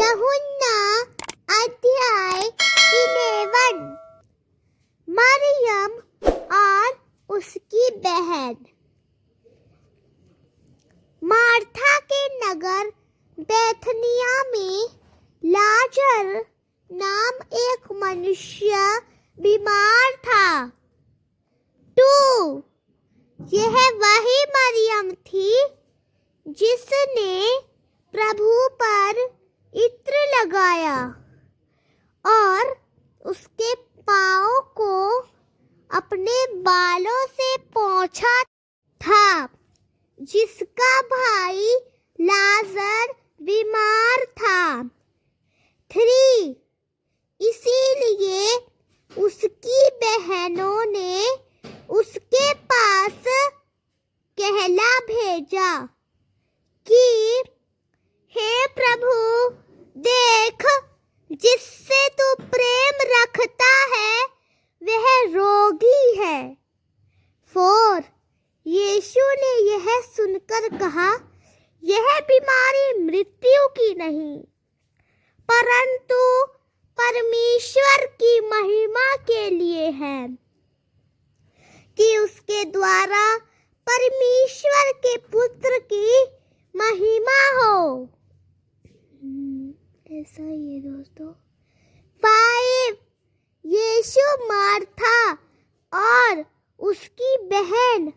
यूहन्ना अध्याय 11। मरियम और उसकी बहन। मार्था के नगर बैथनिया में लाजर नाम एक मनुष्य बीमार था। 2 यह वही मरियम थी जिसने प्रभु पर इत्र लगाया और उसके पाँव को अपने बालों से पोंछा था, जिसका भाई लाजर बीमार था। 3 इसीलिए उसकी बहनों ने उसके पास कहला भेजा कि हे प्रभु, देख, जिससे तू प्रेम रखता है वह रोगी है। 4 यीशु ने यह सुनकर कहा, यह बीमारी मृत्यु की नहीं, परंतु परमेश्वर की महिमा के लिए है, कि उसके द्वारा परमेश्वर के पुत्र की महिमा हो। ऐसा ही है दोस्तों। 5 यीशु मार्था और उसकी बहन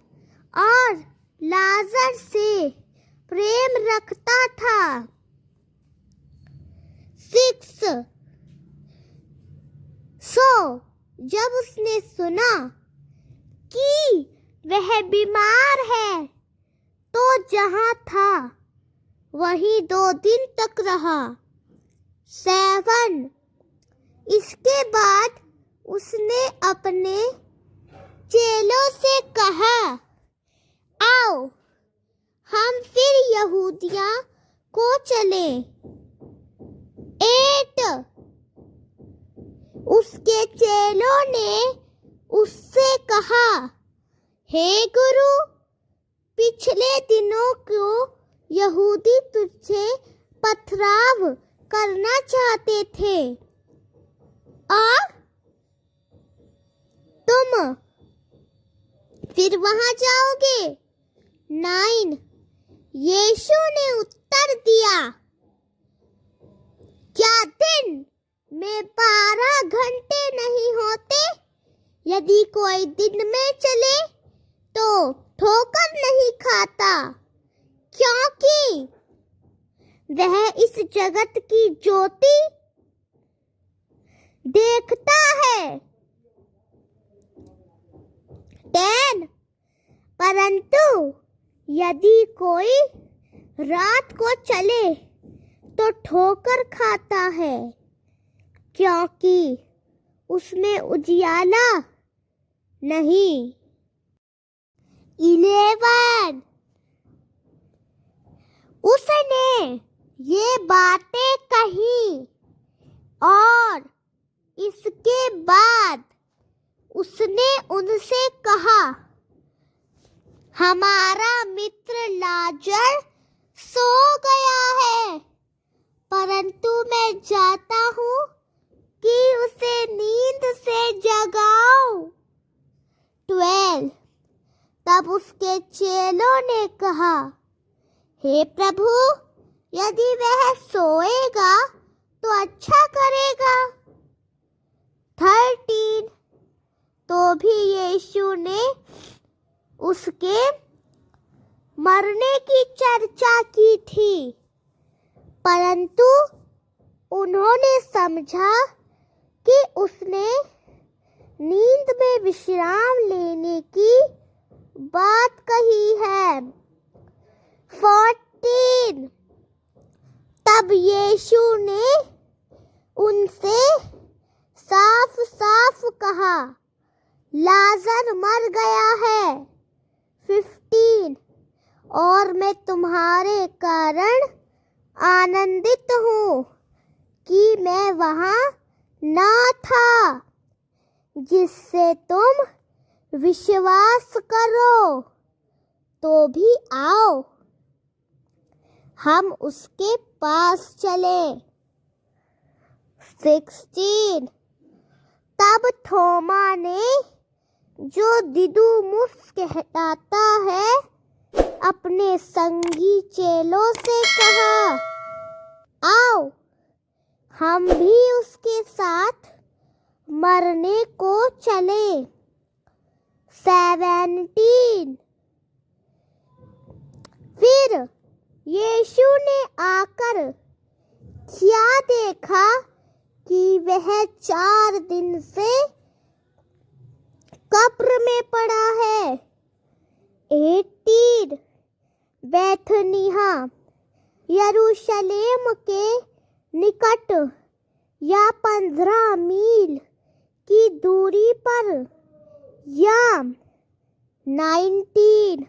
और लाजर से प्रेम रखता था। 6 जब उसने सुना कि वह बीमार है तो जहाँ था वहीं 2 दिन तक रहा। 7 इसके बाद उसने अपने चेलों से कहा, आओ हम फिर यहूदिया को चलें। 8 उसके चेलों ने उससे कहा, हे गुरु, पिछले दिनों को यहूदी तुझसे पथराव करना चाहते थे और तुम फिर वहां जाओगे। 9 यीशु ने उत्तर दिया, क्या दिन में 12 घंटे नहीं होते? यदि कोई दिन में चले तो ठोकर नहीं खाता, क्योंकि वह इस जगत की ज्योति देखता है। 10 परंतु यदि कोई रात को चले तो ठोकर खाता है, क्योंकि उसमें उजियाला नहीं। 11 उसने ये बातें कही और इसके बाद उसने उनसे कहा, हमारा मित्र लाजर सो गया है, परंतु मैं जाता हूँ कि उसे नींद से जगाऊं। 12 तब उसके चेलों ने कहा, हे प्रभु, यदि वह सोएगा तो अच्छा करेगा। 13 तो भी यीशु ने उसके मरने की चर्चा की थी, परंतु उन्होंने समझा कि उसने नींद में विश्राम लेने की बात कही है। 14 तब यीशु ने उनसे साफ साफ कहा, लाजर मर गया है। 15 और मैं तुम्हारे कारण आनंदित हूँ कि मैं वहाँ ना था, जिससे तुम विश्वास करो। तो भी आओ हम उसके पास चले। 16 तब थोमा ने, जो दिदुमुस कहलाता है, अपने संगी चेलों से कहा, आओ हम भी उसके साथ मरने को चले। 17 फिर यीशु ने आकर क्या देखा कि वह 4 दिन से कब्र में पड़ा है। 18 बैथनिया यरूशलेम के निकट या 15 मील की दूरी पर, या 19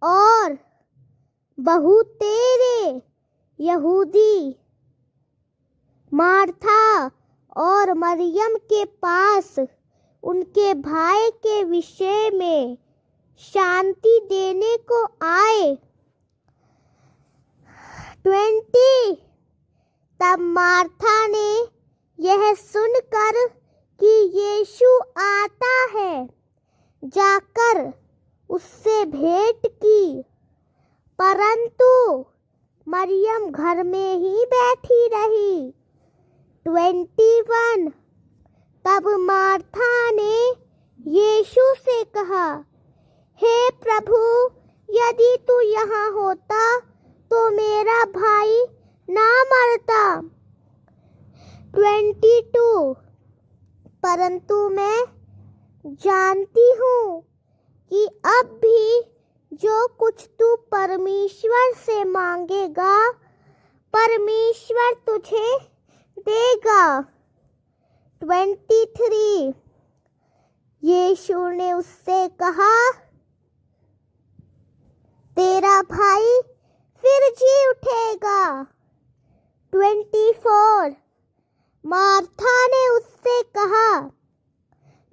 और बहुतेरे यहूदी मार्था और मरियम के पास उनके भाई के विषय में शांति देने को आए। 20 तब मार्था ने यह सुनकर कि यीशु आता है, जाकर उससे भेंट की, परंतु मरियम घर में ही बैठी रही। 21 तब मार्था ने यीशु से कहा, हे प्रभु, यदि तू यहाँ होता तो मेरा भाई ना मरता। 22 परंतु मैं जानती हूँ कि अब भी जो कुछ तू परमेश्वर से मांगेगा, परमेश्वर तुझे देगा। 23 यीशु ने उससे कहा, तेरा भाई फिर जी उठेगा। 24 मार्था ने उससे कहा,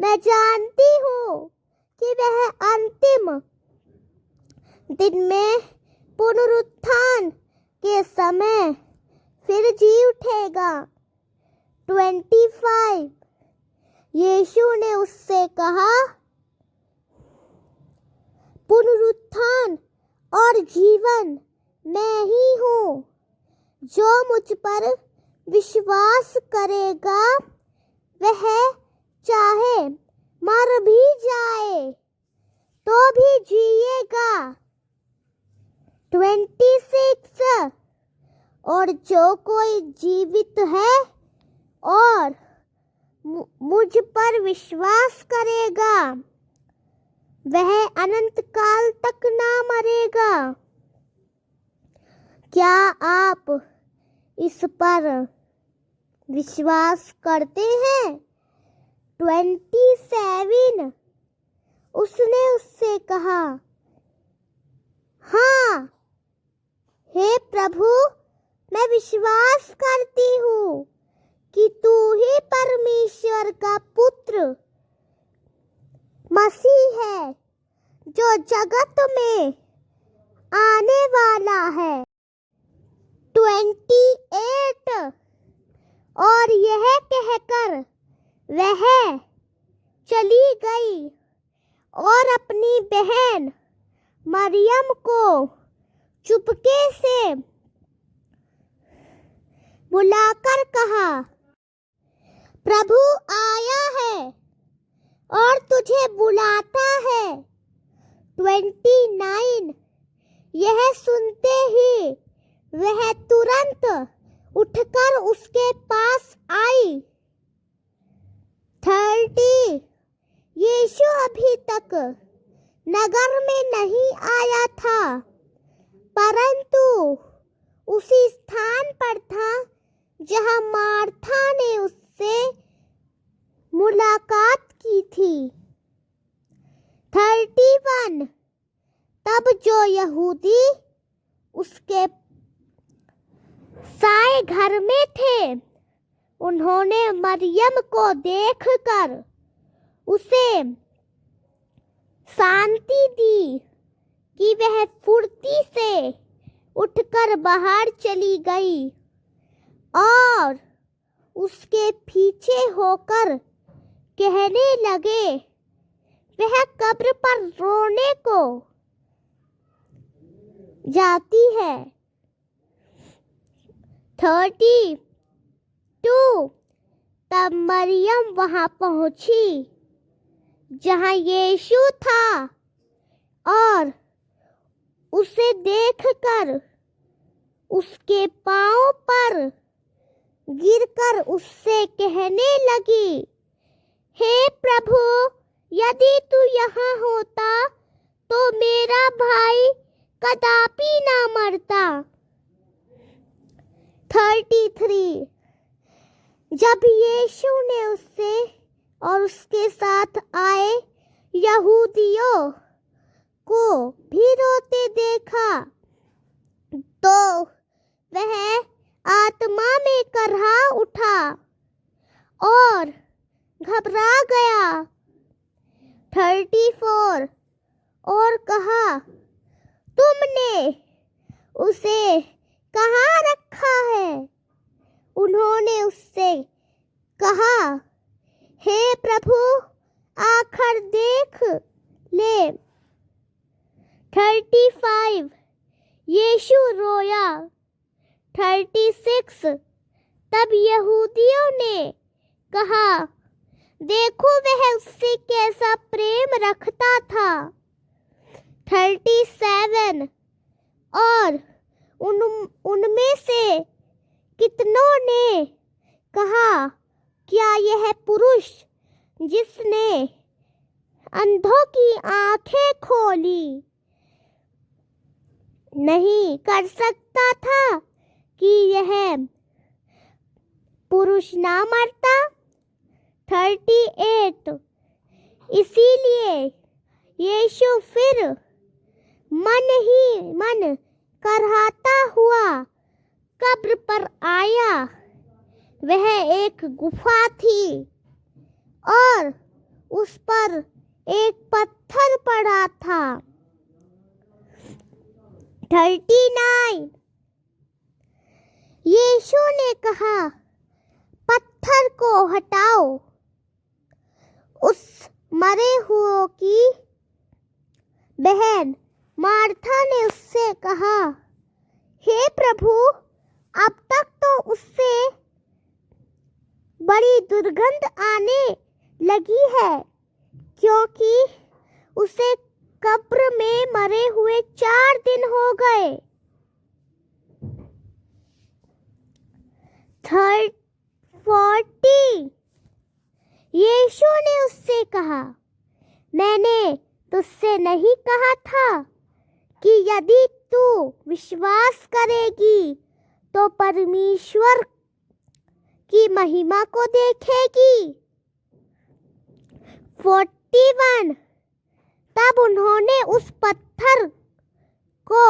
मैं जानती हूँ कि वह अंतिम दिन में पुनरुत्थान के समय फिर जी उठेगा। 25 यीशु ने उससे कहा, पुनरुत्थान और जीवन मैं ही हूँ। जो मुझ पर विश्वास करेगा वह चाहे मर भी जाए तो भी जिएगा। 26 और जो कोई जीवित है और मुझ पर विश्वास करेगा वह अनंत काल तक ना मरेगा। क्या आप इस पर विश्वास करते हैं? 27 उसने उससे कहा, हाँ हे प्रभु, मैं विश्वास करती हूँ कि तू ही परमेश्वर का पुत्र मसीह है, जो जगत में आने वाला है। 28 और यह कहकर वह चली गई और अपनी बहन मरियम को चुपके से बुलाकर कहा, प्रभु आया है और तुझे बुलाता है। 29 यह सुनते ही वह तुरंत उठकर उसके पास आई। 30 यीशु अभी तक नगर में नहीं आया था, परंतु उसी स्थान पर था जहां मार्था ने उससे मुलाकात की थी। 31 तब जो यहूदी उसके साए घर में थे, उन्होंने मरियम को देखकर उसे शांति दी कि वह फुर्ती से उठकर बाहर चली गई और उसके पीछे होकर कहने लगे, वह कब्र पर रोने को जाती है। 32 तब मरियम वहां पहुंची जहां यीशु था और उसे देखकर उसके पांव पर गिरकर उससे कहने लगी, हे प्रभु, यदि तू यहाँ होता तो मेरा भाई कदापि ना मरता। 33 जब यीशु ने उससे और उसके साथ आए यहूदियों को भी रोते देखा तो वह आत्मा में करहा उठा और घबरा गया। 34 और कहा, तुमने उसे कहाँ रखा है? उन्होंने उससे कहा, हे प्रभु, आकर देख ले। 35 यीशु रोया। 36 तब यहूदियों ने कहा, देखो वह उससे कैसा प्रेम रखता था। 37 और उनमें से कितनों ने कहा, क्या यह पुरुष जिसने अंधों की आंखें खोली नहीं कर सकता था कि यह पुरुष ना मरता? 38 इसीलिए यीशु फिर मन ही मन करहाता हुआ कब्र पर आया। वह एक गुफा थी और उस पर एक पत्थर पड़ा था। 39 यीशु ने कहा, पत्थर को हटाओ। उस मरे हुए की बहन मार्था ने उससे कहा, हे प्रभु, अब तक तो उससे बड़ी दुर्गंध आने लगी है, क्योंकि उसे कब्र में मरे हुए 4 दिन हो गए। 40 यीशु ने उससे कहा, मैंने तुझसे नहीं कहा था कि यदि तू विश्वास करेगी तो परमेश्वर की महिमा को देखेगी। 41 तब उन्होंने उस पत्थर को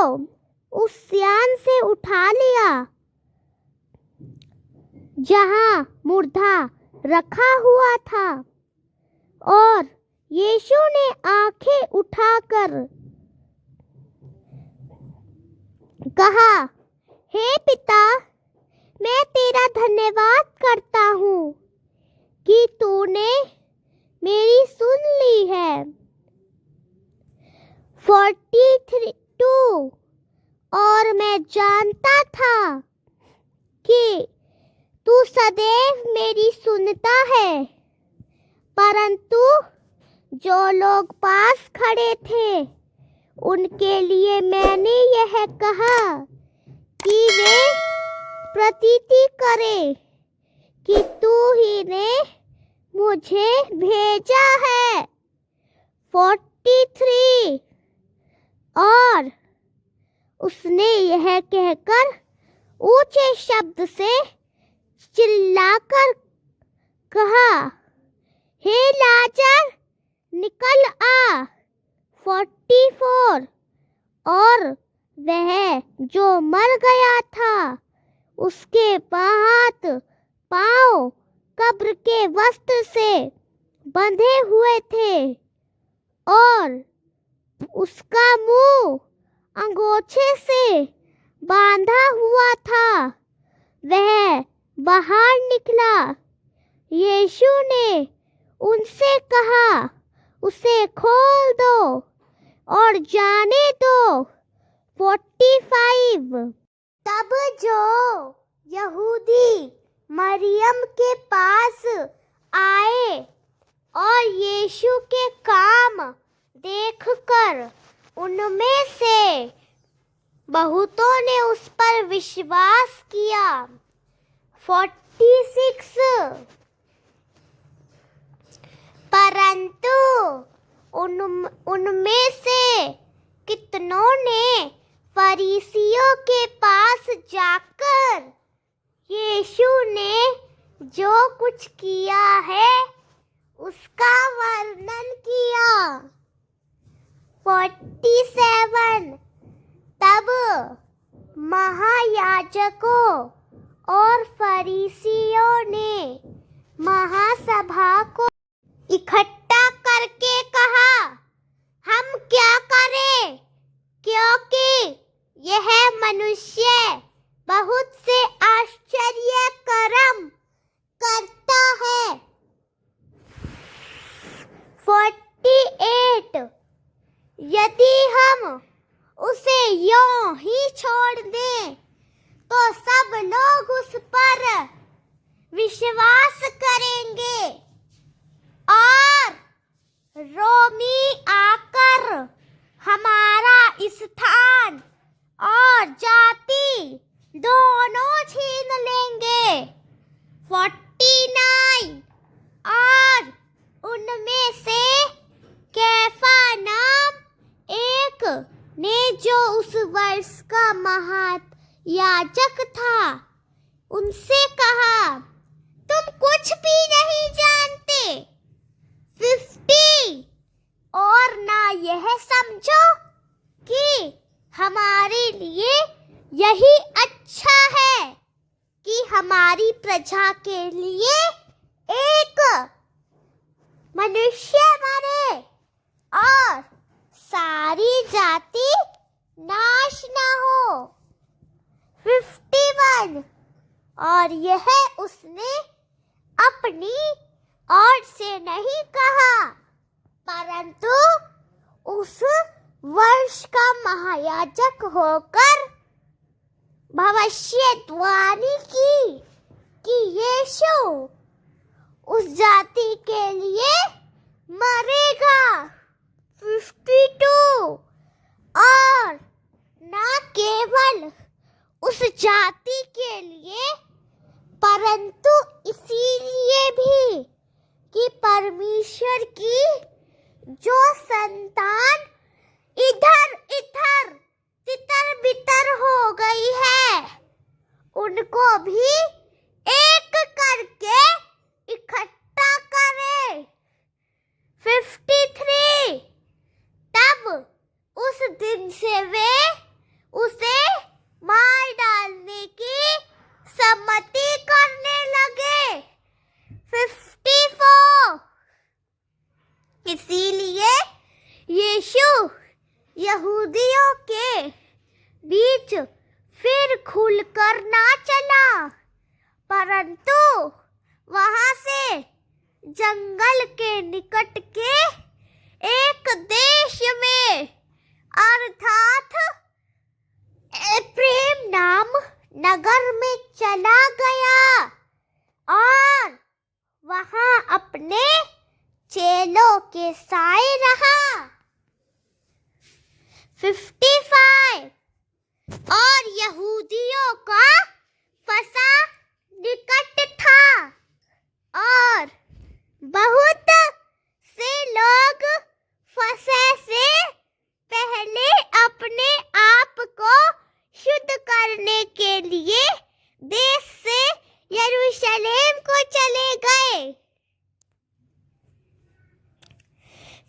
उस सियान से उठा लिया जहां मुर्दा रखा हुआ था और यीशु ने आंखें उठाकर कहा, हे पिता, मैं तेरा धन्यवाद करता हूँ कि तूने मेरी सुन ली है। 42 और मैं जानता था कि तू सदैव मेरी सुनता है, परंतु जो लोग पास खड़े थे उनके लिए मैंने यह कहा कि वे प्रतीति करें कि तू ही ने मुझे भेजा है। 43 और उसने यह कहकर ऊंचे शब्द से चिल्लाकर कहा, हे लाजर, निकल आ। 44 और वह जो मर गया था उसके हाथ पांव कब्र के वस्त्र से बंधे हुए थे और उसका मुंह अंगोछे से बांधा हुआ था। वह बाहर निकला। यीशु ने उनसे कहा, उसे खोल दो और जाने दो। 45 तब जो यहूदी मरियम के पास आए और यीशु के काम देखकर उनमें से बहुतों ने उस पर विश्वास किया। 46 परंतु उनमें से कितनों ने फरीसियों के पास जाकर यीशु ने जो कुछ किया है उसका वर्णन किया। 47 तब महायाजकों और फरीसियों ने महासभा को इकट्ठा करके कहा, हम क्या करें, क्योंकि यह मनुष्य बहुत से आश्चर्य कर्म करता है। 48 यदि हम उसे यूं ही छोड़ दें तो सब लोग उस पर विश्वास करेंगे और रोमी आकर हमारा स्थान और जाति दोनों छीन लेंगे। 49 और उनमें से कैफा नाम एक ने जो उस वर्ष का महायाजक था उनसे कहा, तुम कुछ भी नहीं जानते। 50 और ना यह समझो कि हमारे लिए यही अच्छा है कि हमारी प्रजा के लिए एक मनुष्य मरे और सारी जाति नाश न हो। 51 और यह उसने अपनी ओर से नहीं कहा, परंतु उस वर्ष का महायाजक होकर भविष्यवाणी की कि यीशु उस जाति के लिए मरेगा। 52 और न केवल उस जाति के लिए परंतु इसीलिए भी कि परमेश्वर की जो संतान इधर इधर तितर बितर हो गई है उनको भी एक करके इकट्ठा करे। 53 तब उस दिन से वे उसे मार डालने की सम्मति करने लगे। 54 इसीलिए यीशु यहूदियों के बीच फिर खुलकर ना चला, परंतु वहां से जंगल के निकट के एक देश में अर्थात एफ्रेम नाम नगर में चला गया और वहां अपने चेलों के साए रहा। 55 और यहूदियों का फसा निकट था और बहुत से लोग फसे से पहले अपने आप को शुद्ध करने के लिए देश से यरूशलेम को चले गए।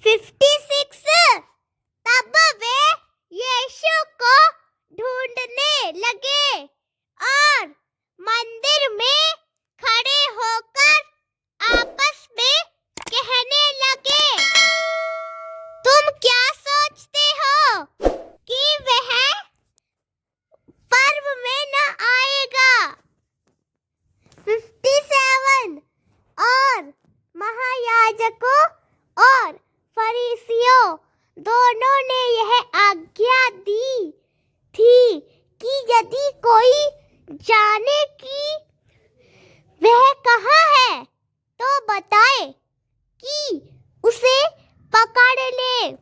56 तब वे यीशु को ढूंढने लगे और मंदिर में खड़े होकर आपस में कहने लगे, तुम क्या सोचते हो कि वह पर्व में न आएगा। कोई जाने कि वह कहाँ है तो बताए कि उसे पकड़ ले।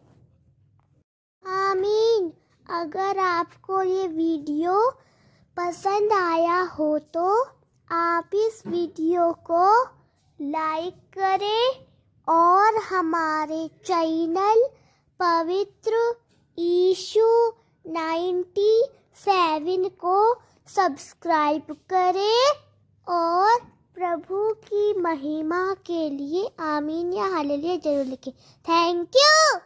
आमीन। अगर आपको ये वीडियो पसंद आया हो तो आप इस वीडियो को लाइक करें और हमारे चैनल पवित्र यीशु 97 को सब्सक्राइब करें और प्रभु की महिमा के लिए आमीन या हालेलुया जरूर लिखें। Thank you.